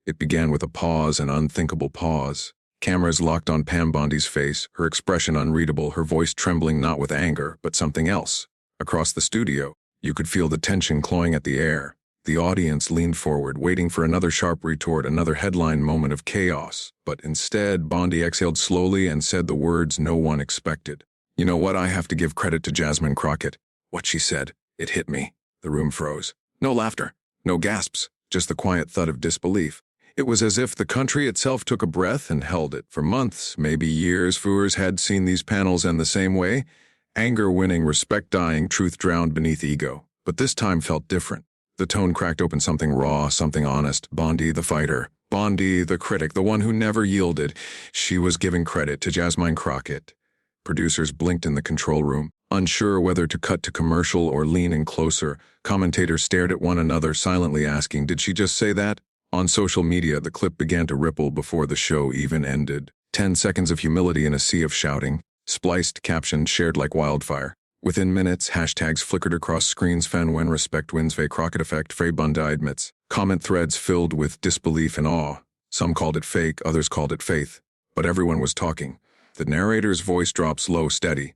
It began with a pause, an unthinkable pause. Cameras locked on Pam Bondi's face, her expression unreadable, her voice trembling not with anger, but something else. Across the studio, you could feel the tension clawing at the air. The audience leaned forward, waiting for another sharp retort, another headline moment of chaos. But instead, Bondi exhaled slowly and said the words no one expected. "You know what? I have to give credit to Jasmine Crockett." What she said, it hit me. The room froze. No laughter, no gasps, just the quiet thud of disbelief. It was as if the country itself took a breath and held it. For months, maybe years, viewers had seen these panels end the same way. Anger winning, respect dying, truth drowned beneath ego. But this time felt different. The tone cracked open, something raw, something honest. Bondi, the fighter. Bondi, the critic, the one who never yielded. She was giving credit to Jasmine Crockett. Producers blinked in the control room, unsure whether to cut to commercial or lean in closer. Commentators stared at one another, silently asking, did she just say that? On social media, the clip began to ripple before the show even ended. 10 seconds of humility in a sea of shouting. Spliced captions shared like wildfire. Within minutes, hashtags flickered across screens. Fan when respect wins, Faye Crockett effect, Faye Bondi admits. Comment threads filled with disbelief and awe. Some called it fake, others called it faith. But everyone was talking. The narrator's voice dropped slow, steady.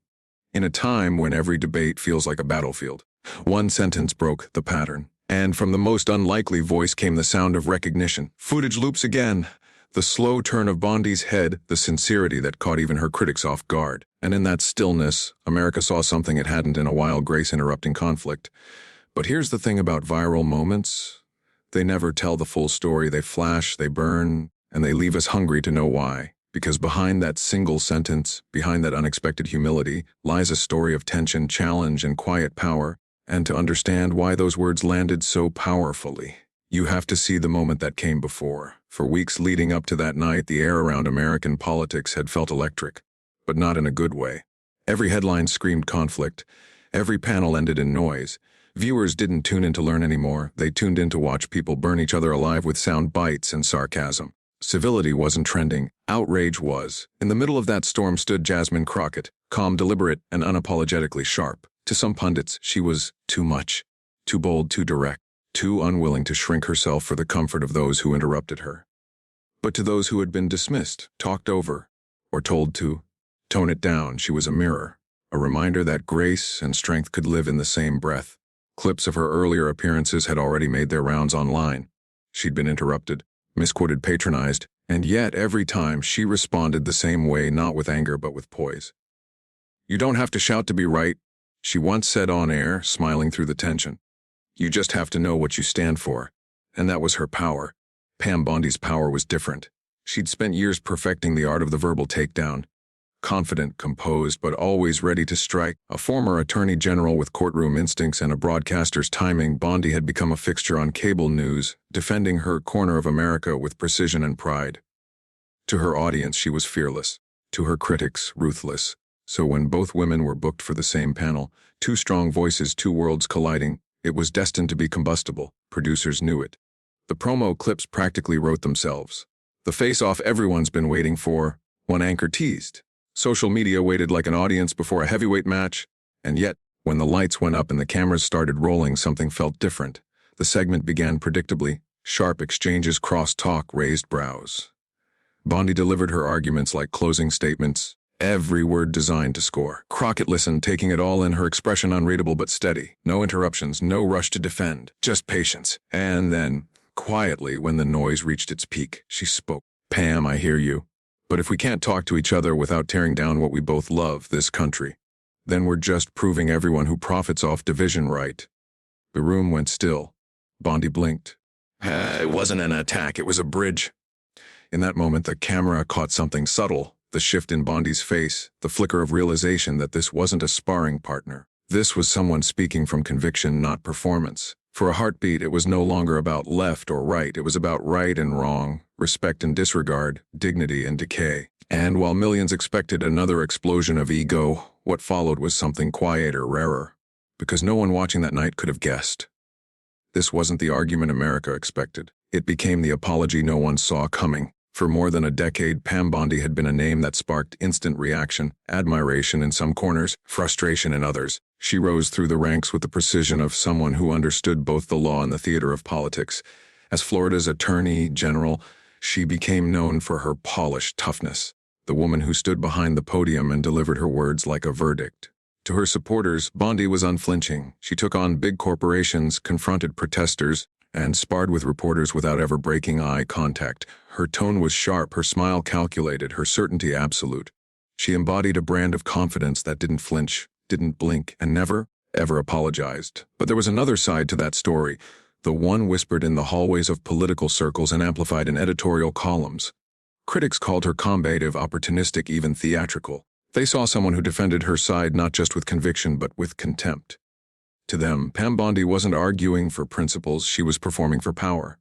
In a time when every debate feels like a battlefield, one sentence broke the pattern. And from the most unlikely voice came the sound of recognition. Footage loops again. The slow turn of Bondi's head, the sincerity that caught even her critics off guard. And in that stillness, America saw something it hadn't in a while, grace interrupting conflict. But here's the thing about viral moments. They never tell the full story. They flash, they burn, and they leave us hungry to know why. Because behind that single sentence, behind that unexpected humility, lies a story of tension, challenge, and quiet power. And to understand why those words landed so powerfully, you have to see the moment that came before. For weeks leading up to that night, the air around American politics had felt electric, but not in a good way. Every headline screamed conflict. Every panel ended in noise. Viewers didn't tune in to learn anymore. They tuned in to watch people burn each other alive with sound bites and sarcasm. Civility wasn't trending. Outrage was. In the middle of that storm stood Jasmine Crockett, calm, deliberate, and unapologetically sharp. To some pundits, she was too much, too bold, too direct, too unwilling to shrink herself for the comfort of those who interrupted her. But to those who had been dismissed, talked over, or told to tone it down, she was a mirror, a reminder that grace and strength could live in the same breath. Clips of her earlier appearances had already made their rounds online. She'd been interrupted, misquoted, patronized, and yet every time she responded the same way, not with anger but with poise. "You don't have to shout to be right," she once said on air, smiling through the tension. "You just have to know what you stand for." And that was her power. Pam Bondi's power was different. She'd spent years perfecting the art of the verbal takedown. Confident, composed, but always ready to strike. A former attorney general with courtroom instincts and a broadcaster's timing, Bondi had become a fixture on cable news, defending her corner of America with precision and pride. To her audience, she was fearless. To her critics, ruthless. So when both women were booked for the same panel, two strong voices, two worlds colliding, it was destined to be combustible. Producers knew it. The promo clips practically wrote themselves. The face-off everyone's been waiting for, one anchor teased. Social media waited like an audience before a heavyweight match, and yet, when the lights went up and the cameras started rolling, something felt different. The segment began predictably. Sharp exchanges, cross-talk, raised brows. Bondi delivered her arguments like closing statements, every word designed to score. Crockett listened, taking it all in, her expression unreadable but steady. No interruptions, no rush to defend, just patience. And then, quietly, when the noise reached its peak, she spoke. "Pam, I hear you. But if we can't talk to each other without tearing down what we both love, this country, then we're just proving everyone who profits off division right." The room went still. Bondi blinked. It wasn't an attack, it was a bridge. In that moment, the camera caught something subtle. The shift in Bondi's face, the flicker of realization that this wasn't a sparring partner. This was someone speaking from conviction, not performance. For a heartbeat, it was no longer about left or right. It was about right and wrong, respect and disregard, dignity and decay. And while millions expected another explosion of ego, what followed was something quieter, rarer. Because no one watching that night could have guessed. This wasn't the argument America expected. It became the apology no one saw coming. For more than a decade, Pam Bondi had been a name that sparked instant reaction, admiration in some corners, frustration in others. She rose through the ranks with the precision of someone who understood both the law and the theater of politics. As Florida's attorney general, she became known for her polished toughness, the woman who stood behind the podium and delivered her words like a verdict. To her supporters, Bondi was unflinching. She took on big corporations, confronted protesters, and sparred with reporters without ever breaking eye contact. Her tone was sharp, her smile calculated, her certainty absolute. She embodied a brand of confidence that didn't flinch, didn't blink, and never, ever apologized. But there was another side to that story, the one whispered in the hallways of political circles and amplified in editorial columns. Critics called her combative, opportunistic, even theatrical. They saw someone who defended her side not just with conviction but with contempt. To them, Pam Bondi wasn't arguing for principles, she was performing for power.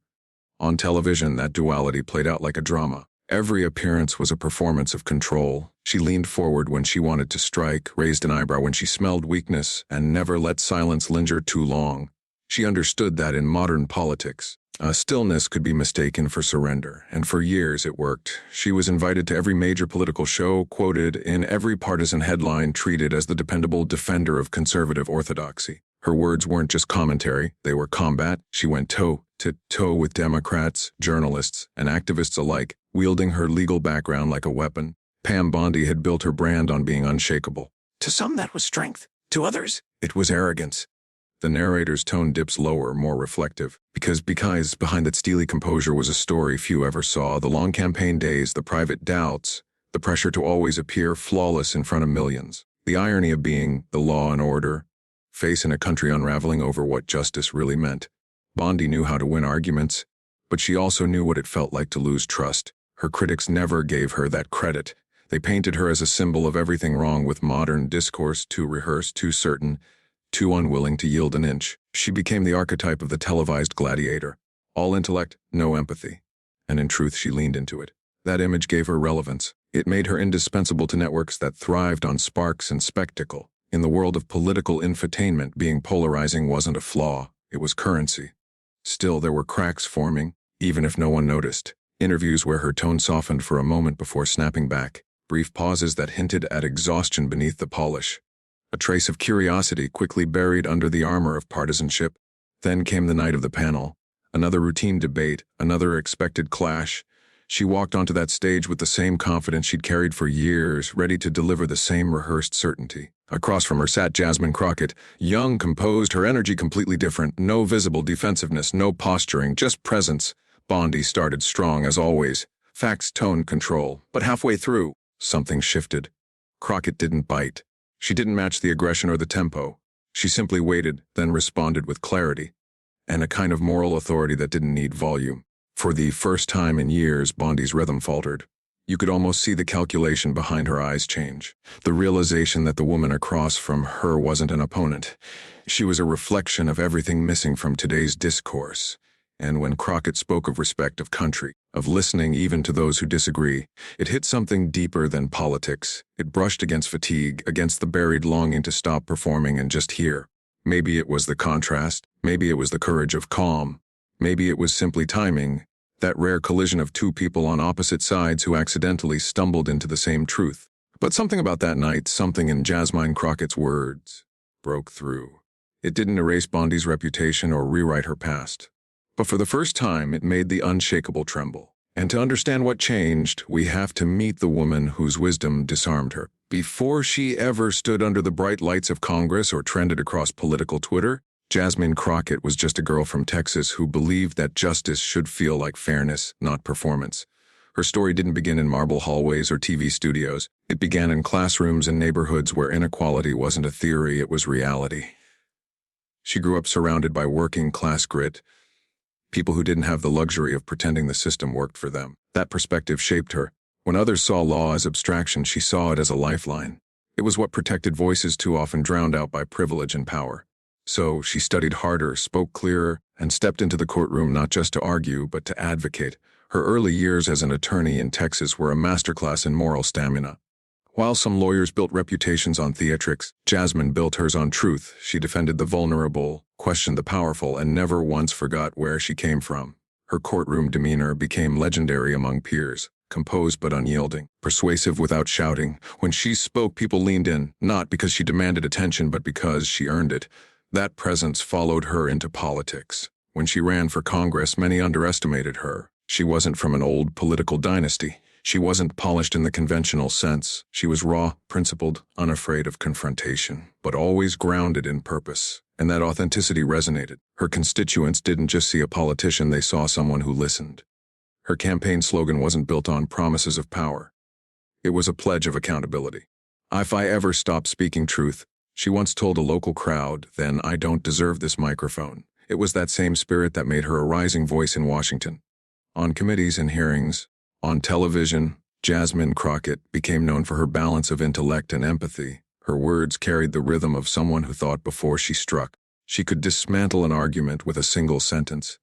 On television, that duality played out like a drama. Every appearance was a performance of control. She leaned forward when she wanted to strike, raised an eyebrow when she smelled weakness, and never let silence linger too long. She understood that in modern politics, stillness could be mistaken for surrender, and for years it worked. She was invited to every major political show, quoted in every partisan headline, treated as the dependable defender of conservative orthodoxy. Her words weren't just commentary, they were combat. She went toe-to-toe with Democrats, journalists, and activists alike, wielding her legal background like a weapon. Pam Bondi had built her brand on being unshakable. To some that was strength, to others it was arrogance. The narrator's tone dips lower, more reflective, because behind that steely composure was a story few ever saw, the long campaign days, the private doubts, the pressure to always appear flawless in front of millions. The irony of being the law and order face in a country unraveling over what justice really meant. Bondi knew how to win arguments, but she also knew what it felt like to lose trust. Her critics never gave her that credit. They painted her as a symbol of everything wrong with modern discourse, too rehearsed, too certain, too unwilling to yield an inch. She became the archetype of the televised gladiator. All intellect, no empathy. And in truth, she leaned into it. That image gave her relevance. It made her indispensable to networks that thrived on sparks and spectacle. In the world of political infotainment, being polarizing wasn't a flaw, it was currency. Still, there were cracks forming, even if no one noticed. Interviews where her tone softened for a moment before snapping back. Brief pauses that hinted at exhaustion beneath the polish. A trace of curiosity quickly buried under the armor of partisanship. Then came the night of the panel. Another routine debate, another expected clash. She walked onto that stage with the same confidence she'd carried for years, ready to deliver the same rehearsed certainty. Across from her sat Jasmine Crockett, young, composed, her energy completely different, no visible defensiveness, no posturing, just presence. Bondi started strong as always, facts, tone, control, but halfway through, something shifted. Crockett didn't bite. She didn't match the aggression or the tempo. She simply waited, then responded with clarity, and a kind of moral authority that didn't need volume. For the first time in years, Bondi's rhythm faltered. You could almost see the calculation behind her eyes change. The realization that the woman across from her wasn't an opponent. She was a reflection of everything missing from today's discourse. And when Crockett spoke of respect, of country, of listening even to those who disagree, it hit something deeper than politics. It brushed against fatigue, against the buried longing to stop performing and just hear. Maybe it was the contrast, maybe it was the courage of calm, maybe it was simply timing. That rare collision of two people on opposite sides who accidentally stumbled into the same truth. But something about that night, something in Jasmine Crockett's words, broke through. It didn't erase Bondi's reputation or rewrite her past. But for the first time, it made the unshakable tremble. And to understand what changed, we have to meet the woman whose wisdom disarmed her. Before she ever stood under the bright lights of Congress or trended across political Twitter, Jasmine Crockett was just a girl from Texas who believed that justice should feel like fairness, not performance. Her story didn't begin in marble hallways or TV studios. It began in classrooms and neighborhoods where inequality wasn't a theory, it was reality. She grew up surrounded by working-class grit, people who didn't have the luxury of pretending the system worked for them. That perspective shaped her. When others saw law as abstraction, she saw it as a lifeline. It was what protected voices too often drowned out by privilege and power. So she studied harder, spoke clearer, and stepped into the courtroom not just to argue, but to advocate. Her early years as an attorney in Texas were a masterclass in moral stamina. While some lawyers built reputations on theatrics, Jasmine built hers on truth. She defended the vulnerable, questioned the powerful, and never once forgot where she came from. Her courtroom demeanor became legendary among peers. Composed but unyielding, persuasive without shouting. When she spoke, people leaned in, not because she demanded attention, but because she earned it. That presence followed her into politics. When she ran for Congress, many underestimated her. She wasn't from an old political dynasty. She wasn't polished in the conventional sense. She was raw, principled, unafraid of confrontation, but always grounded in purpose. And that authenticity resonated. Her constituents didn't just see a politician, they saw someone who listened. Her campaign slogan wasn't built on promises of power. It was a pledge of accountability. "If I ever stop speaking truth," she once told a local crowd, "then I don't deserve this microphone." It was that same spirit that made her a rising voice in Washington. On committees and hearings, on television, Jasmine Crockett became known for her balance of intellect and empathy. Her words carried the rhythm of someone who thought before she struck. She could dismantle an argument with a single sentence.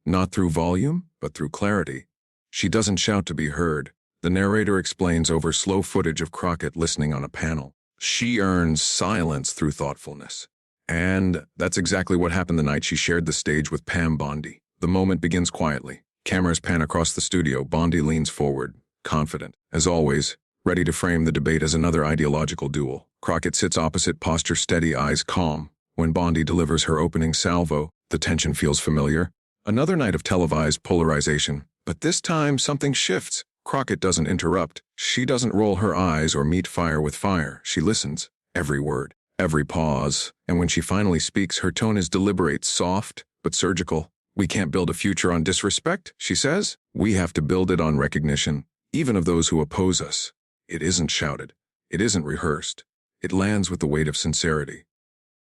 Not through volume, but through clarity. She doesn't shout to be heard. The narrator explains over slow footage of Crockett listening on a panel. She earns silence through thoughtfulness. And that's exactly what happened the night she shared the stage with Pam Bondi. The moment begins quietly. Cameras pan across the studio. Bondi leans forward, confident. As always, ready to frame the debate as another ideological duel. Crockett sits opposite, posture steady, eyes calm. When Bondi delivers her opening salvo, the tension feels familiar. Another night of televised polarization. But this time, something shifts. Crockett doesn't interrupt. She doesn't roll her eyes or meet fire with fire. She listens. Every word, every pause. And when she finally speaks, her tone is deliberate, soft, but surgical. "We can't build a future on disrespect," she says. "We have to build it on recognition, even of those who oppose us." It isn't shouted. It isn't rehearsed. It lands with the weight of sincerity.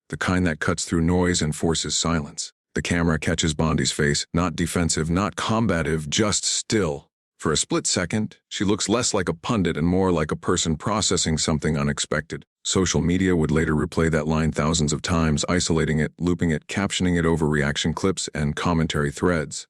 The kind that cuts through noise and forces silence. The camera catches Bondi's face, not defensive, not combative, just still. For a split second, she looks less like a pundit and more like a person processing something unexpected. Social media would later replay that line thousands of times, isolating it, looping it, captioning it over reaction clips and commentary threads.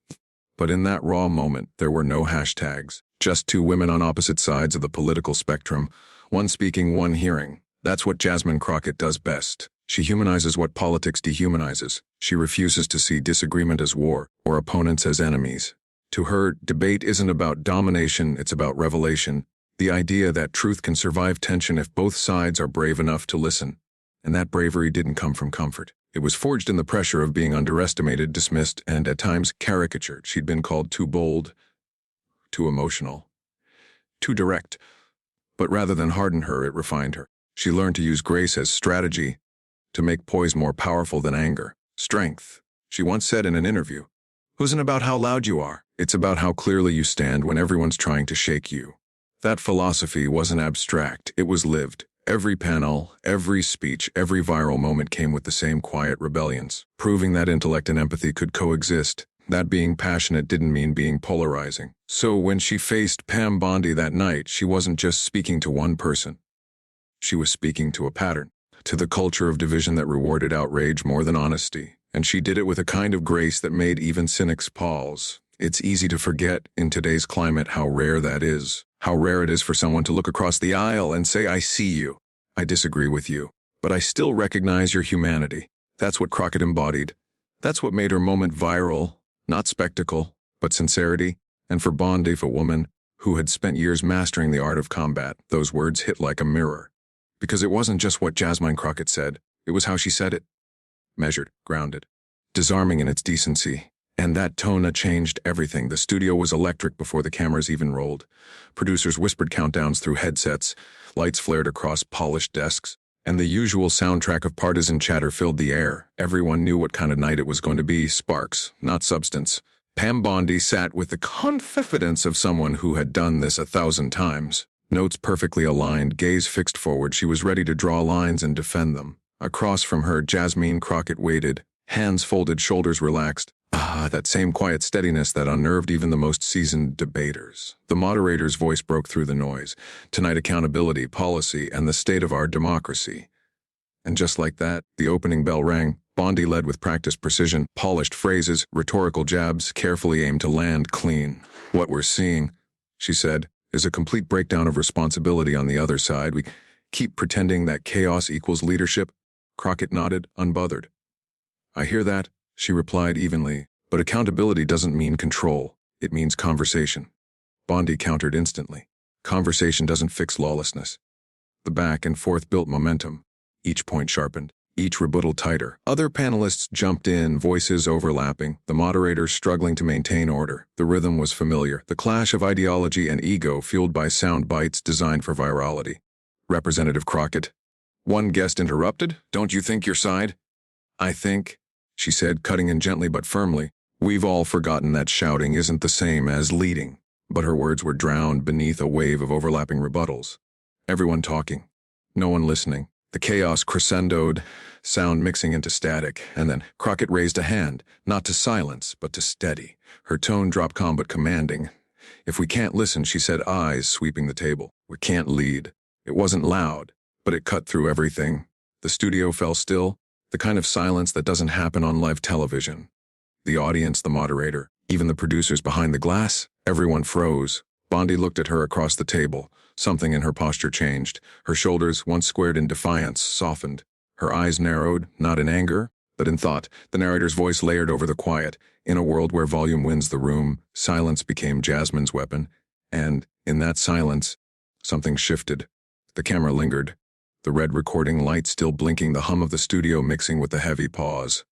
But in that raw moment, there were no hashtags. Just two women on opposite sides of the political spectrum, one speaking, one hearing. That's what Jasmine Crockett does best. She humanizes what politics dehumanizes. She refuses to see disagreement as war or opponents as enemies. To her, debate isn't about domination, it's about revelation. The idea that truth can survive tension if both sides are brave enough to listen. And that bravery didn't come from comfort. It was forged in the pressure of being underestimated, dismissed, and at times caricatured. She'd been called too bold, too emotional, too direct. But rather than harden her, it refined her. She learned to use grace as strategy, to make poise more powerful than anger. Strength, she once said in an interview, "Isn't about how loud you are. It's about how clearly you stand when everyone's trying to shake you." That philosophy wasn't abstract, it was lived. Every panel, every speech, every viral moment came with the same quiet rebellions, proving that intellect and empathy could coexist. That being passionate didn't mean being polarizing. So when she faced Pam Bondi that night, she wasn't just speaking to one person. She was speaking to a pattern, to the culture of division that rewarded outrage more than honesty. And she did it with a kind of grace that made even cynics pause. It's easy to forget in today's climate how rare that is. How rare it is for someone to look across the aisle and say, "I see you. I disagree with you, but I still recognize your humanity." That's what Crockett embodied. That's what made her moment viral. Not spectacle, but sincerity. And for Bondi, a woman who had spent years mastering the art of combat, those words hit like a mirror. Because it wasn't just what Jasmine Crockett said, it was how she said it. Measured, grounded, disarming in its decency. And that tone changed everything. The studio was electric before the cameras even rolled. Producers whispered countdowns through headsets, lights flared across polished desks, and the usual soundtrack of partisan chatter filled the air. Everyone knew what kind of night it was going to be, sparks, not substance. Pam Bondi sat with the confidence of someone who had done this 1,000 times. Notes perfectly aligned, gaze fixed forward, she was ready to draw lines and defend them. Across from her, Jasmine Crockett waited, hands folded, shoulders relaxed. That same quiet steadiness that unnerved even the most seasoned debaters. The moderator's voice broke through the noise. "Tonight, accountability, policy, and the state of our democracy." And just like that, the opening bell rang. Bondi led with practiced precision, polished phrases, rhetorical jabs, carefully aimed to land clean. "What we're seeing," she said, "is a complete breakdown of responsibility on the other side. We keep pretending that chaos equals leadership." Crockett nodded, unbothered. "I hear that," she replied evenly. "But accountability doesn't mean control. It means conversation." Bondi countered instantly. "Conversation doesn't fix lawlessness." The back and forth built momentum. Each point sharpened. each rebuttal tighter. Other panelists jumped in, voices overlapping, the moderator struggling to maintain order. The rhythm was familiar, the clash of ideology and ego fueled by sound bites designed for virality. Representative Crockett. One guest interrupted. "Don't you think your side?" "I think," she said, cutting in gently but firmly. "We've all forgotten that shouting isn't the same as leading." But her words were drowned beneath a wave of overlapping rebuttals. Everyone talking, no one listening. The chaos crescendoed, sound mixing into static, and then Crockett raised a hand, not to silence, but to steady. Her tone dropped calm but commanding. "If we can't listen," she said, eyes sweeping the table, "we can't lead." It wasn't loud, but it cut through everything. The studio fell still, the kind of silence that doesn't happen on live television. The audience, the moderator, even the producers behind the glass, everyone froze. Bondi looked at her across the table. Something in her posture changed. Her shoulders, once squared in defiance, softened. Her eyes narrowed, not in anger, but in thought. The narrator's voice layered over the quiet. In a world where volume wins the room, silence became Jasmine's weapon. And, in that silence, something shifted. The camera lingered, the red recording light still blinking, the hum of the studio mixing with the heavy pause.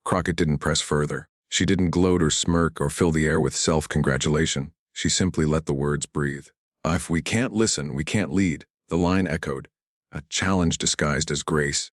Crockett didn't press further. She didn't gloat or smirk or fill the air with self-congratulation. She simply let the words breathe. "If we can't listen, we can't lead," the line echoed, a challenge disguised as grace.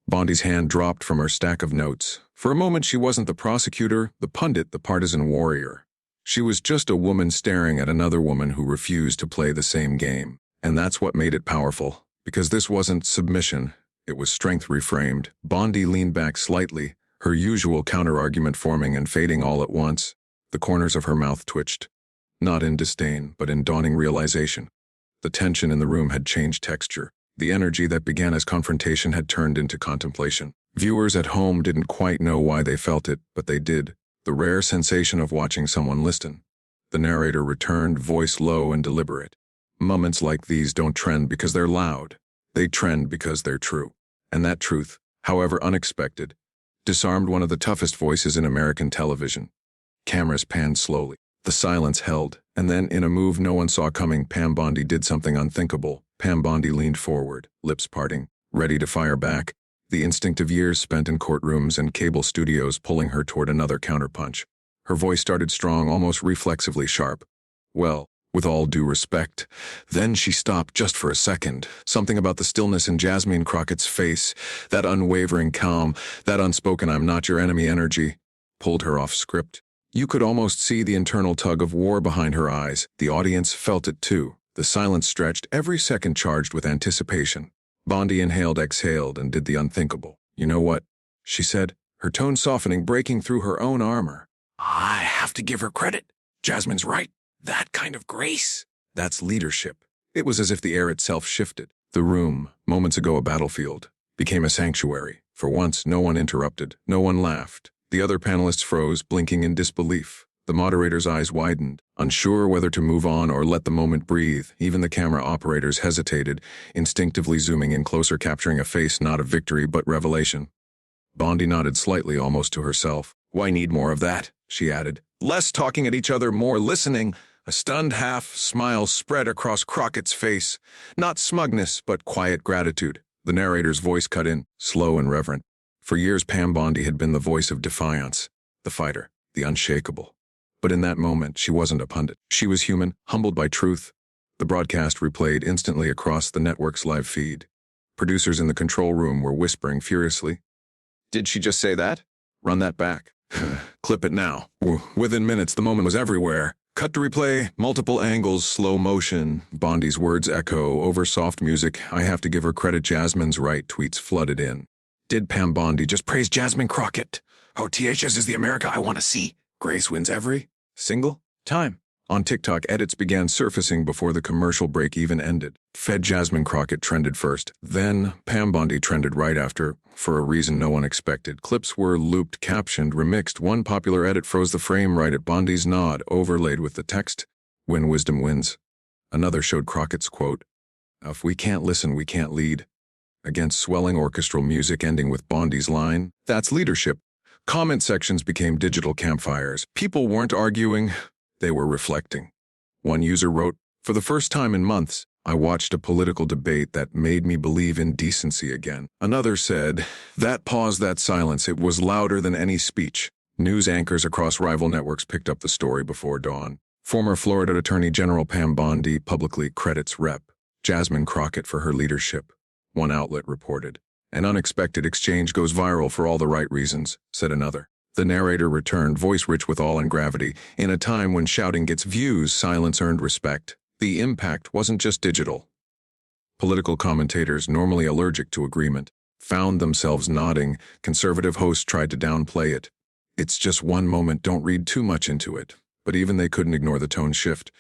Bondi's hand dropped from her stack of notes. For a moment she wasn't the prosecutor, the pundit, the partisan warrior. She was just a woman staring at another woman who refused to play the same game. And that's what made it powerful. Because this wasn't submission, it was strength reframed. Bondi leaned back slightly, her usual counterargument forming and fading all at once. The corners of her mouth twitched. Not in disdain, but in dawning realization. The tension in the room had changed texture. The energy that began as confrontation had turned into contemplation. Viewers at home didn't quite know why they felt it, but they did. The rare sensation of watching someone listen. The narrator returned, voice low and deliberate. Moments like these don't trend because they're loud. They trend because they're true. And that truth, however unexpected, disarmed one of the toughest voices in American television. Cameras panned slowly. The silence held, and then, in a move no one saw coming, Pam Bondi did something unthinkable. Pam Bondi leaned forward, lips parting, ready to fire back, the instinct of years spent in courtrooms and cable studios pulling her toward another counterpunch. Her voice started strong, almost reflexively sharp. "Well, with all due respect." Then she stopped just for a second. Something about the stillness in Jasmine Crockett's face, that unwavering calm, that unspoken "I'm not your enemy" energy, pulled her off script. You could almost see the internal tug of war behind her eyes. The audience felt it too. The silence stretched, every second charged with anticipation. Bondi inhaled, exhaled, and did the unthinkable. "You know what?" she said, her tone softening, breaking through her own armor. "I have to give her credit. Jasmine's right. That kind of grace. That's leadership." It was as if the air itself shifted. The room, moments ago a battlefield, became a sanctuary. For once, no one interrupted, no one laughed. The other panelists froze, blinking in disbelief. The moderator's eyes widened, unsure whether to move on or let the moment breathe. Even the camera operators hesitated, instinctively zooming in closer, capturing a face not of victory but revelation. Bondi nodded slightly, almost to herself. "Why need more of that?" she added. "Less talking at each other, more listening." A stunned half-smile spread across Crockett's face. Not smugness, but quiet gratitude. The narrator's voice cut in, slow and reverent. For years, Pam Bondi had been the voice of defiance, the fighter, the unshakable. But in that moment, she wasn't a pundit. She was human, humbled by truth. The broadcast replayed instantly across the network's live feed. Producers in the control room were whispering furiously. "Did she just say that? Run that back. Clip it now." Within minutes, the moment was everywhere. Cut to replay, multiple angles, slow motion. Bondi's words echo over soft music. "I have to give her credit, Jasmine's right," tweets flooded in. Did Pam Bondi just praise Jasmine Crockett? "Oh, THS is the America I want to see. Grace wins every single time." On TikTok, edits began surfacing before the commercial break even ended. Fed Jasmine Crockett trended first. Then Pam Bondi trended right after, for a reason no one expected. Clips were looped, captioned, remixed. One popular edit froze the frame right at Bondi's nod, overlaid with the text, "When wisdom wins." Another showed Crockett's quote, "If we can't listen, we can't lead." Against swelling orchestral music ending with Bondi's line, "That's leadership." Comment sections became digital campfires. People weren't arguing, they were reflecting. One user wrote, "For the first time in months, I watched a political debate that made me believe in decency again. Another said, that pause, that silence, it was louder than any speech. News anchors across rival networks picked up the story before dawn. Former Florida Attorney General Pam Bondi publicly credits Rep. Jasmine Crockett for her leadership. One outlet reported. An unexpected exchange goes viral for all the right reasons, said another. The narrator returned, voice rich with awe and gravity. In a time when shouting gets views, silence earned respect. The impact wasn't just digital. Political commentators, normally allergic to agreement, found themselves nodding. Conservative hosts tried to downplay it. It's just one moment, don't read too much into it. But even they couldn't ignore the tone shift.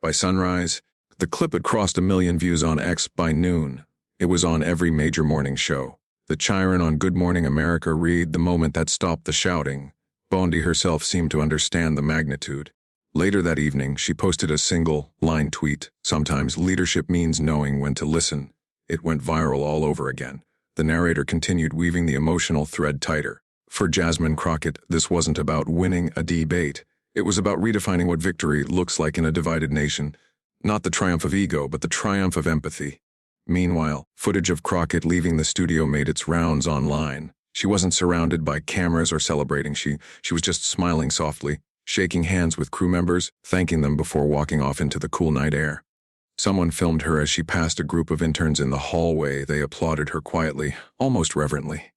By sunrise, the clip had crossed 1 million views on X. By noon, it was on every major morning show. The Chiron on Good Morning America read, the moment that stopped the shouting. Bondi herself seemed to understand the magnitude. Later that evening, she posted a single-line tweet. Sometimes leadership means knowing when to listen. It went viral all over again. The narrator continued, weaving the emotional thread tighter. For Jasmine Crockett, this wasn't about winning a debate. It was about redefining what victory looks like in a divided nation. Not the triumph of ego, but the triumph of empathy. Meanwhile, footage of Crockett leaving the studio made its rounds online. She wasn't surrounded by cameras or celebrating. She was just smiling softly, shaking hands with crew members, thanking them before walking off into the cool night air. Someone filmed her as she passed a group of interns in the hallway. They applauded her quietly, almost reverently.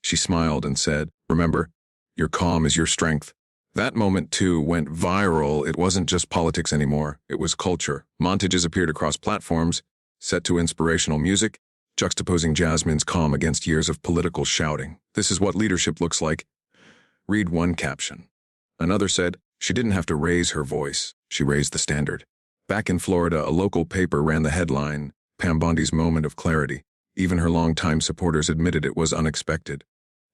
She smiled and said, remember, your calm is your strength. That moment, too, went viral. It wasn't just politics anymore. It was culture. Montages appeared across platforms, set to inspirational music, juxtaposing Jasmine's calm against years of political shouting. This is what leadership looks like. Read one caption. Another said, she didn't have to raise her voice. She raised the standard. Back in Florida, a local paper ran the headline, Pam Bondi's moment of clarity. Even her longtime supporters admitted it was unexpected.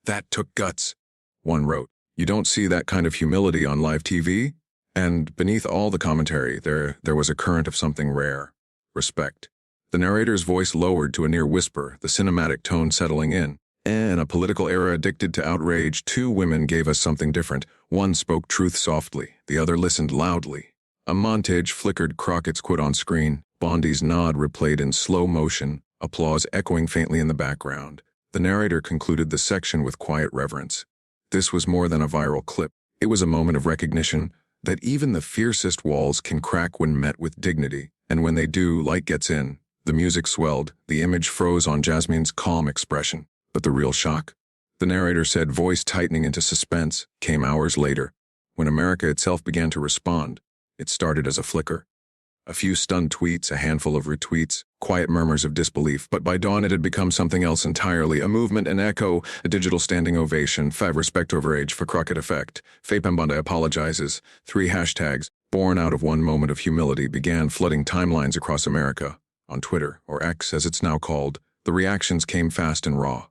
That took guts, one wrote. You don't see that kind of humility on live TV? And beneath all the commentary, there was a current of something rare. Respect. The narrator's voice lowered to a near whisper, the cinematic tone settling in. In a political era addicted to outrage, 2 women gave us something different. One spoke truth softly, the other listened loudly. A montage flickered Crockett's quote on screen. Bondi's nod replayed in slow motion, applause echoing faintly in the background. The narrator concluded the section with quiet reverence. This was more than a viral clip. It was a moment of recognition that even the fiercest walls can crack when met with dignity. And when they do, light gets in. The music swelled, the image froze on Jasmine's calm expression. But the real shock? The narrator said, voice tightening into suspense, came hours later, when America itself began to respond. It started as a flicker. A few stunned tweets, a handful of retweets, quiet murmurs of disbelief, but by dawn it had become something else entirely, a movement, an echo, a digital standing ovation, 5 respect over age for Crockett effect, Pam Bondi apologizes, 3 hashtags, born out of one moment of humility, began flooding timelines across America. On Twitter, or X as it's now called, the reactions came fast and raw.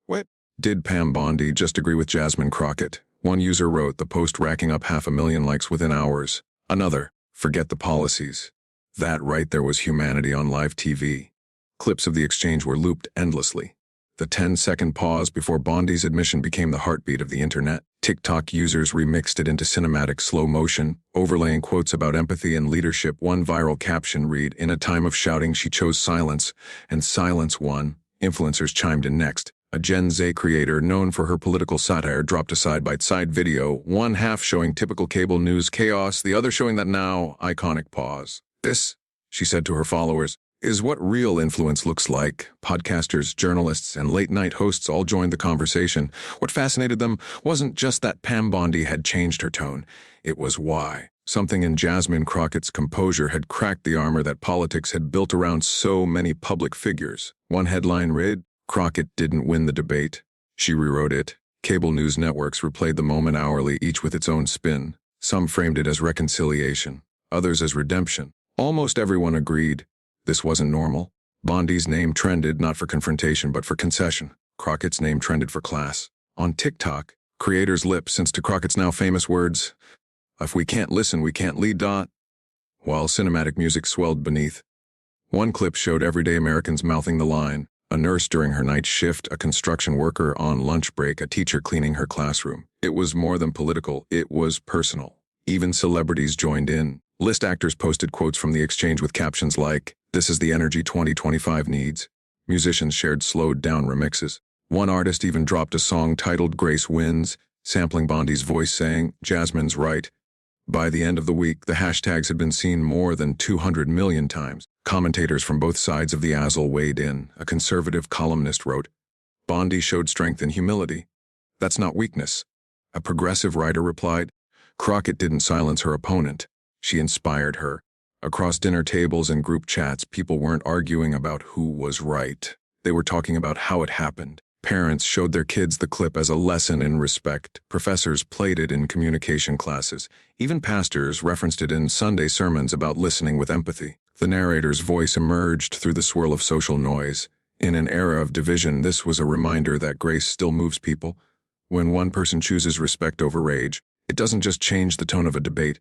What? Did Pam Bondi just agree with Jasmine Crockett? One user wrote, the post racking up 500,000 likes within hours. Another, forget the policies. That right there was humanity on live TV. Clips of the exchange were looped endlessly. The 10-second pause before Bondi's admission became the heartbeat of the internet. TikTok users remixed it into cinematic slow motion, overlaying quotes about empathy and leadership. One viral caption read, in a time of shouting she chose silence, and silence won. Influencers chimed in next. A Gen Z creator known for her political satire dropped a side-by-side video, one half showing typical cable news chaos, the other showing that now iconic pause. This, she said to her followers, is what real influence looks like. Podcasters, journalists, and late-night hosts all joined the conversation. What fascinated them wasn't just that Pam Bondi had changed her tone. It was why. Something in Jasmine Crockett's composure had cracked the armor that politics had built around so many public figures. One headline read, Crockett didn't win the debate. She rewrote it. Cable news networks replayed the moment hourly, each with its own spin. Some framed it as reconciliation, others as redemption. Almost everyone agreed. This wasn't normal. Bondi's name trended not for confrontation but for concession. Crockett's name trended for class. On TikTok, creators lip synced to Crockett's now famous words, if we can't listen, we can't lead. While cinematic music swelled beneath. One clip showed everyday Americans mouthing the line, a nurse during her night shift, a construction worker on lunch break, a teacher cleaning her classroom. It was more than political, it was personal. Even celebrities joined in. List actors posted quotes from the exchange with captions like, This is the energy 2025 needs. Musicians shared slowed-down remixes. One artist even dropped a song titled Grace Wins, sampling Bondi's voice saying, "Jasmine's right." By the end of the week, the hashtags had been seen more than 200 million times. Commentators from both sides of the aisle weighed in. A conservative columnist wrote, "Bondi showed strength and humility. That's not weakness." A progressive writer replied, "Crockett didn't silence her opponent. She inspired her." Across dinner tables and group chats, people weren't arguing about who was right. They were talking about how it happened. Parents showed their kids the clip as a lesson in respect. Professors played it in communication classes. Even pastors referenced it in Sunday sermons about listening with empathy. The narrator's voice emerged through the swirl of social noise. In an era of division, this was a reminder that grace still moves people. When one person chooses respect over rage, it doesn't just change the tone of a debate,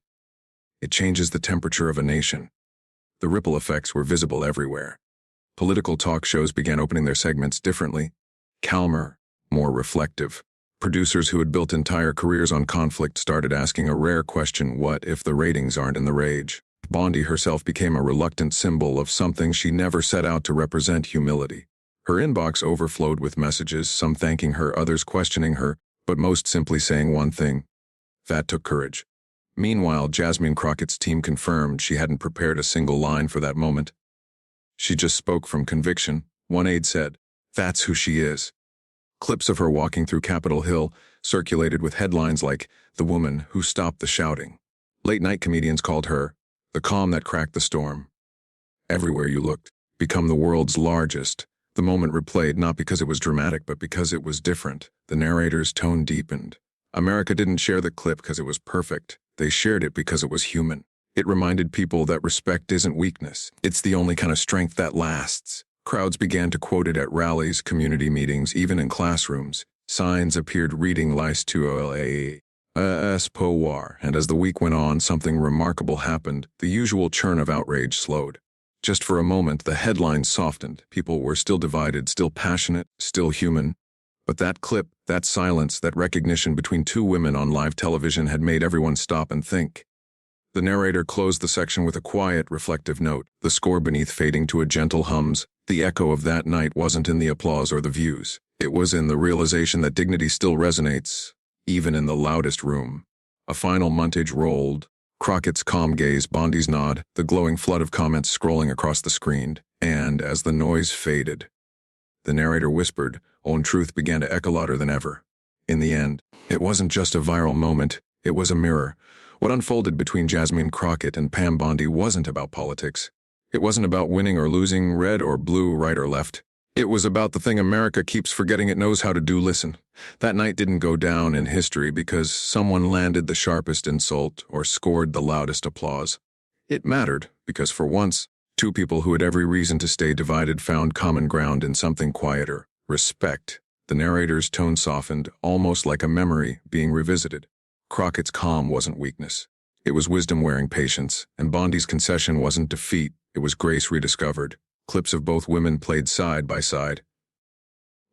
it changes the temperature of a nation. The ripple effects were visible everywhere. Political talk shows began opening their segments differently, calmer, more reflective. Producers who had built entire careers on conflict started asking a rare question: what if the ratings aren't in the rage? Bondi herself became a reluctant symbol of something she never set out to represent: humility. Her inbox overflowed with messages, some thanking her, others questioning her, but most simply saying one thing. That took courage. Meanwhile, Jasmine Crockett's team confirmed she hadn't prepared a single line for that moment. She just spoke from conviction. One aide said, "That's who she is." Clips of her walking through Capitol Hill circulated with headlines like, "The woman who stopped the shouting." Late-night comedians called her the calm that cracked the storm. Everywhere you looked, become the world's largest. The moment replayed not because it was dramatic, but because it was different. The narrator's tone deepened. America didn't share the clip because it was perfect. They shared it because it was human. It reminded people that respect isn't weakness. It's the only kind of strength that lasts. Crowds began to quote it at rallies, community meetings, even in classrooms. Signs appeared reading "Lice to espoir," and as the week went on, something remarkable happened. The usual churn of outrage slowed. Just for a moment, the headlines softened. People were still divided, still passionate, still human. But that clip, that silence, that recognition between two women on live television had made everyone stop and think. The narrator closed the section with a quiet, reflective note, the score beneath fading to a gentle hums. The echo of that night wasn't in the applause or the views. It was in the realization that dignity still resonates, even in the loudest room. A final montage rolled. Crockett's calm gaze, Bondi's nod, the glowing flood of comments scrolling across the screen. And as the noise faded, the narrator whispered, own truth began to echo louder than ever. In the end, it wasn't just a viral moment, it was a mirror. What unfolded between Jasmine Crockett and Pam Bondi wasn't about politics. It wasn't about winning or losing, red or blue, right or left. It was about the thing America keeps forgetting it knows how to do: listen. That night didn't go down in history because someone landed the sharpest insult or scored the loudest applause. It mattered because for once, two people who had every reason to stay divided found common ground in something quieter: respect. The narrator's tone softened, almost like a memory being revisited. Crockett's calm wasn't weakness. It was wisdom wearing patience, and Bondi's concession wasn't defeat, it was grace rediscovered. Clips of both women played side by side.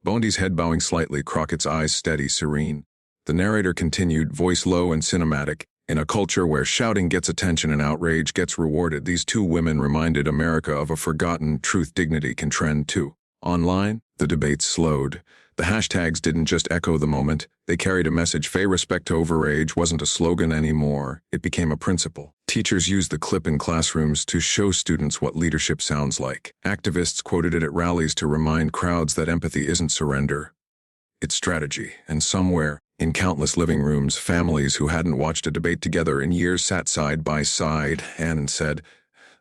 Bondi's head bowing slightly, Crockett's eyes steady, serene. The narrator continued, voice low and cinematic. In a culture where shouting gets attention and outrage gets rewarded, these two women reminded America of a forgotten truth: dignity can trend too. Online, the debate slowed. The hashtags didn't just echo the moment, they carried a message. Respect over rage wasn't a slogan anymore, it became a principle. Teachers used the clip in classrooms to show students what leadership sounds like. Activists quoted it at rallies to remind crowds that empathy isn't surrender, it's strategy. And somewhere, in countless living rooms, families who hadn't watched a debate together in years sat side by side and said,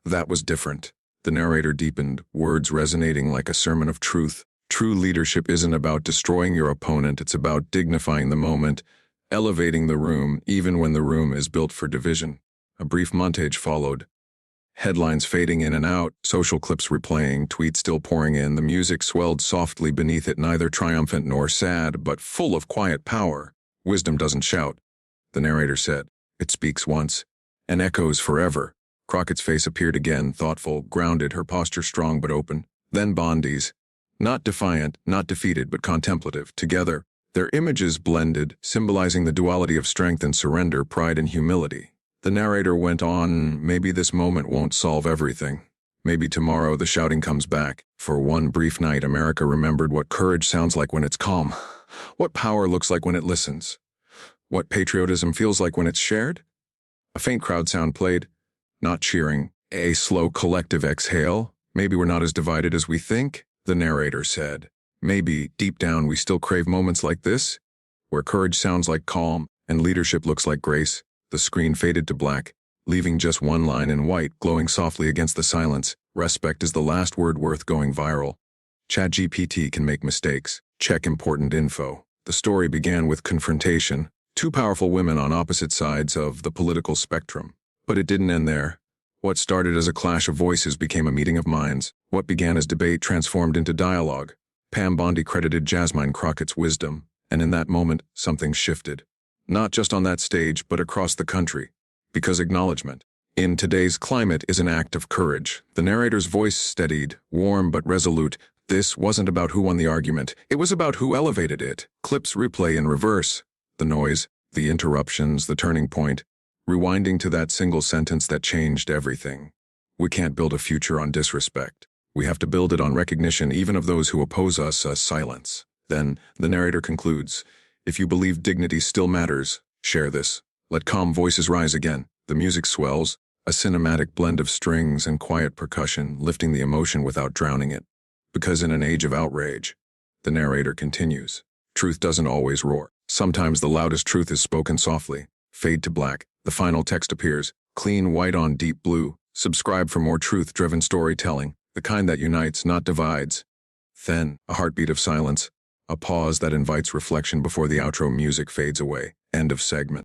"That was different." The narrator deepened, words resonating like a sermon of truth. True leadership isn't about destroying your opponent, it's about dignifying the moment, elevating the room, even when the room is built for division. A brief montage followed. Headlines fading in and out, social clips replaying, tweets still pouring in. The music swelled softly beneath it, neither triumphant nor sad, but full of quiet power. Wisdom doesn't shout, the narrator said. It speaks once, and echoes forever. Crockett's face appeared again, thoughtful, grounded, her posture strong but open. Then Bondi's. Not defiant, not defeated, but contemplative. Together, their images blended, symbolizing the duality of strength and surrender, pride and humility. The narrator went on, maybe this moment won't solve everything. Maybe tomorrow the shouting comes back. For one brief night, America remembered what courage sounds like when it's calm, what power looks like when it listens, what patriotism feels like when it's shared. A faint crowd sound played, not cheering. A slow collective exhale. Maybe we're not as divided as we think, the narrator said. Maybe, deep down, we still crave moments like this, where courage sounds like calm and leadership looks like grace. The screen faded to black, leaving just one line in white glowing softly against the silence. Respect is the last word worth going viral. ChatGPT can make mistakes. Check important info. The story began with confrontation, two powerful women on opposite sides of the political spectrum. But it didn't end there. What started as a clash of voices became a meeting of minds. What began as debate transformed into dialogue. Pam Bondi credited Jasmine Crockett's wisdom, and in that moment, something shifted. Not just on that stage, but across the country. Because acknowledgement, in today's climate, is an act of courage. The narrator's voice steadied, warm but resolute. This wasn't about who won the argument. It was about who elevated it. Clips replay in reverse. The noise, the interruptions, the turning point. Rewinding to that single sentence that changed everything. We can't build a future on disrespect. We have to build it on recognition, even of those who oppose us, silence. Then, the narrator concludes, if you believe dignity still matters, share this. Let calm voices rise again. The music swells, a cinematic blend of strings and quiet percussion, lifting the emotion without drowning it. Because in an age of outrage, the narrator continues, truth doesn't always roar. Sometimes the loudest truth is spoken softly. Fade to black. The final text appears, clean white on deep blue. Subscribe for more truth-driven storytelling, the kind that unites, not divides. Then, a heartbeat of silence, a pause that invites reflection before the outro music fades away. End of segment.